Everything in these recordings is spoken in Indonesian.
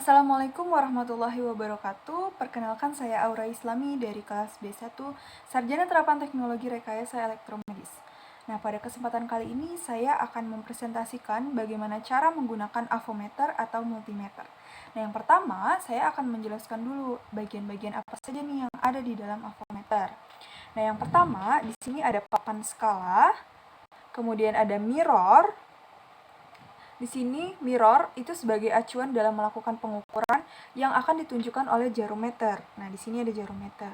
Assalamualaikum warahmatullahi wabarakatuh. Perkenalkan, saya Aura Islami dari kelas B1 Sarjana Terapan Teknologi Rekayasa Elektromedis. Nah, pada kesempatan kali ini saya akan mempresentasikan bagaimana cara menggunakan avometer atau multimeter. Nah, yang pertama saya akan menjelaskan dulu bagian-bagian apa saja nih yang ada di dalam avometer. Nah, yang pertama di sini ada papan skala, kemudian ada mirror. Di sini mirror itu sebagai acuan dalam melakukan pengukuran yang akan ditunjukkan oleh jarometer. Nah, di sini ada jarometer.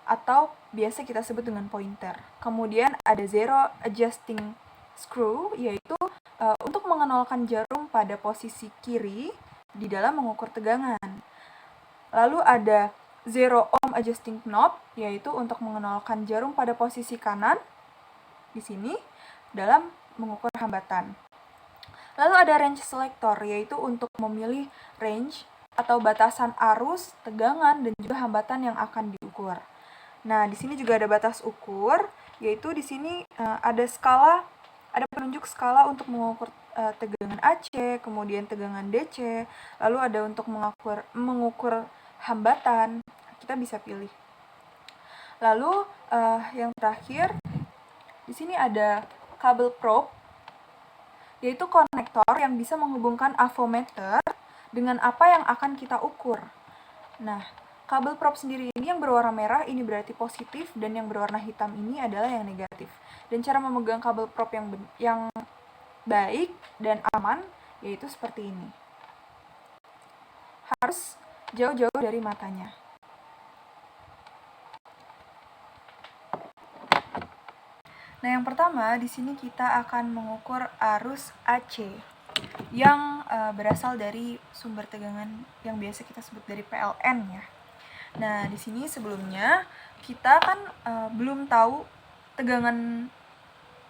Atau biasa kita sebut dengan pointer. Kemudian ada zero adjusting screw, yaitu untuk mengenolkan jarum pada posisi kiri di dalam mengukur tegangan. Lalu ada zero ohm adjusting knob, yaitu untuk mengenolkan jarum pada posisi kanan di sini dalam mengukur hambatan. Lalu ada range selector, yaitu untuk memilih range atau batasan arus, tegangan, dan juga hambatan yang akan diukur. Nah, di sini juga ada batas ukur, yaitu di sini ada penunjuk skala untuk mengukur tegangan AC, kemudian tegangan DC, lalu ada untuk mengukur hambatan. Kita bisa pilih. Lalu yang terakhir, di sini ada kabel probe, yaitu konektor yang bisa menghubungkan avometer dengan apa yang akan kita ukur. Nah, kabel probe sendiri ini yang berwarna merah ini berarti positif, dan yang berwarna hitam ini adalah yang negatif. Dan cara memegang kabel probe yang baik dan aman yaitu seperti ini. Harus jauh-jauh dari matanya. Nah, yang pertama di sini kita akan mengukur arus AC yang berasal dari sumber tegangan yang biasa kita sebut dari PLN ya. Nah, di sini sebelumnya kita kan belum tahu tegangan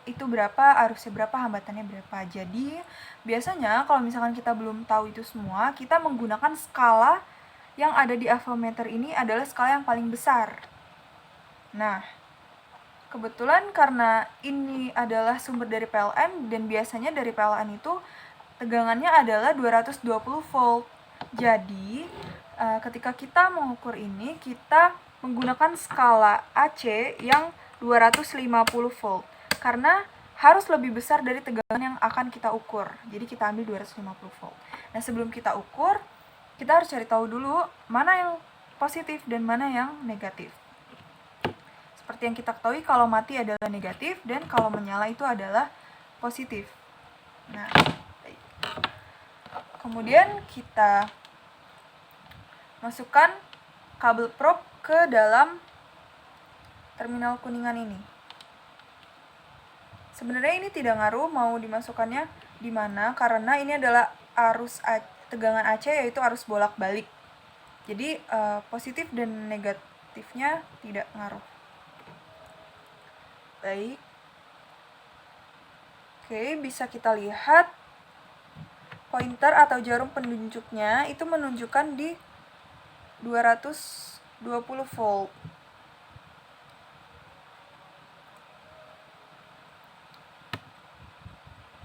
itu berapa, arusnya berapa, hambatannya berapa. Jadi, biasanya kalau misalkan kita belum tahu itu semua, kita menggunakan skala yang ada di avometer ini adalah skala yang paling besar. Nah, kebetulan karena ini adalah sumber dari PLN, dan biasanya dari PLN itu tegangannya adalah 220 volt. Jadi, ketika kita mengukur ini, kita menggunakan skala AC yang 250 volt. Karena harus lebih besar dari tegangan yang akan kita ukur. Jadi kita ambil 250 volt. Nah, sebelum kita ukur, kita harus cari tahu dulu mana yang positif dan mana yang negatif. Seperti yang kita ketahui, kalau mati adalah negatif dan kalau menyala itu adalah positif. Nah, baik. Kemudian kita masukkan kabel probe ke dalam terminal kuningan ini. Sebenarnya ini tidak ngaruh mau dimasukkannya di mana, karena ini adalah arus tegangan AC, yaitu arus bolak-balik. Jadi positif dan negatifnya tidak ngaruh. Baik. Oke, bisa kita lihat pointer atau jarum penunjuknya itu menunjukkan di 220 volt.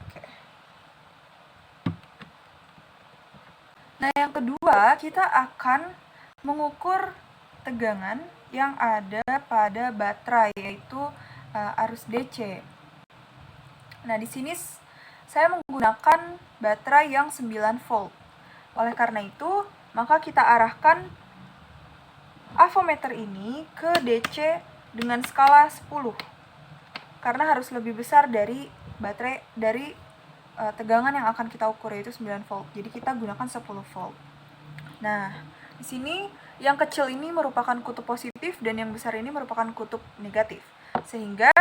Oke. Nah, yang kedua, kita akan mengukur tegangan yang ada pada baterai, yaitu arus DC. Nah, di sini saya menggunakan baterai yang 9 volt. Oleh karena itu, maka kita arahkan avometer ini ke DC dengan skala 10. Karena harus lebih besar dari baterai tegangan yang akan kita ukur, yaitu 9 volt. Jadi kita gunakan 10 volt. Nah, di sini yang kecil ini merupakan kutub positif dan yang besar ini merupakan kutub negatif. Sehingga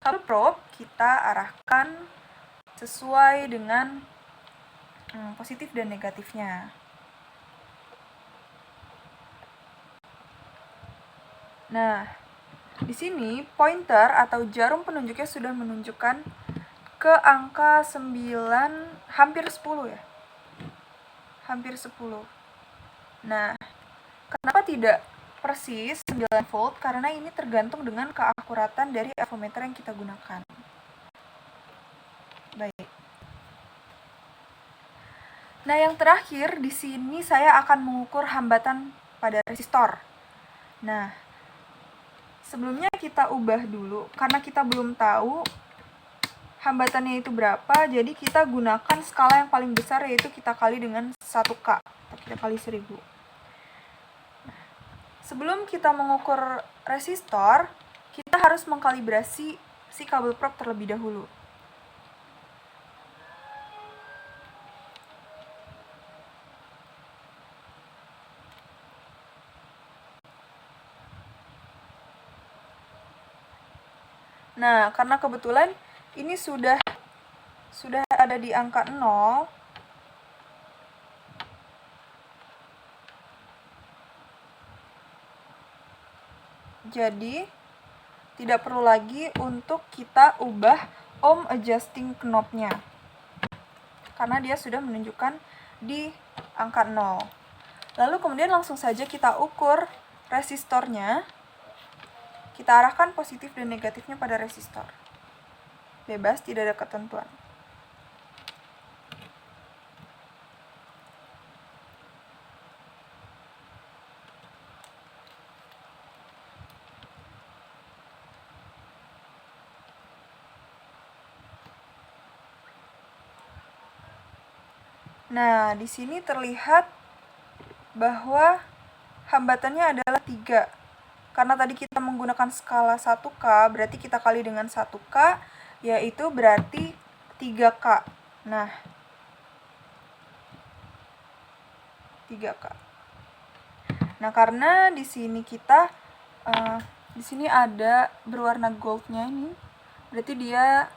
kabel probe kita arahkan sesuai dengan positif dan negatifnya. Nah, di sini pointer atau jarum penunjuknya sudah menunjukkan ke angka 9, hampir 10 ya. Hampir 10. Nah, kenapa tidak persis 9 volt? Karena ini tergantung dengan keakuratan dari avometer yang kita gunakan. Baik. Nah, yang terakhir di sini saya akan mengukur hambatan pada resistor. Nah, sebelumnya kita ubah dulu karena kita belum tahu hambatannya itu berapa, jadi kita gunakan skala yang paling besar, yaitu kita kali dengan 1K atau kita kali 1000. Sebelum kita mengukur resistor, kita harus mengkalibrasi si kabel probe terlebih dahulu. Nah, karena kebetulan ini sudah ada di angka 0, jadi tidak perlu lagi untuk kita ubah ohm adjusting knob-nya, karena dia sudah menunjukkan di angka 0. Lalu kemudian langsung saja kita ukur resistornya. Kita arahkan positif dan negatifnya pada resistor. Bebas, tidak ada ketentuan. Nah, di sini terlihat bahwa hambatannya adalah 3. Karena tadi kita menggunakan skala 1K, berarti kita kali dengan 1K, yaitu berarti 3K. Nah, 3K. Nah, karena di sini kita di sini ada berwarna goldnya ini, berarti dia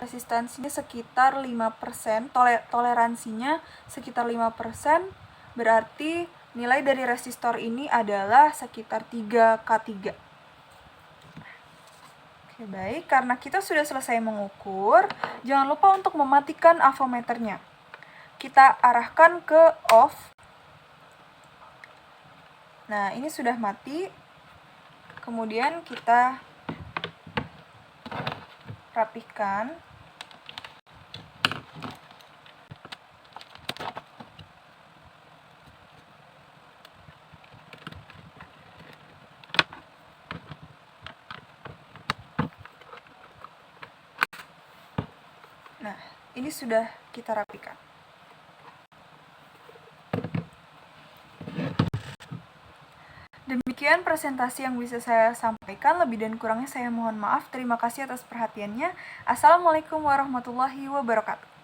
resistansinya sekitar 5%, toleransinya sekitar 5%, berarti nilai dari resistor ini adalah sekitar 3K3. Oke, baik. Karena kita sudah selesai mengukur, jangan lupa untuk mematikan avometernya. Kita arahkan ke off. Nah, ini sudah mati. Kemudian kita rapihkan. Nah, ini sudah kita rapikan. Demikian presentasi yang bisa saya sampaikan. Lebih dan kurangnya saya mohon maaf. Terima kasih atas perhatiannya. Assalamualaikum warahmatullahi wabarakatuh.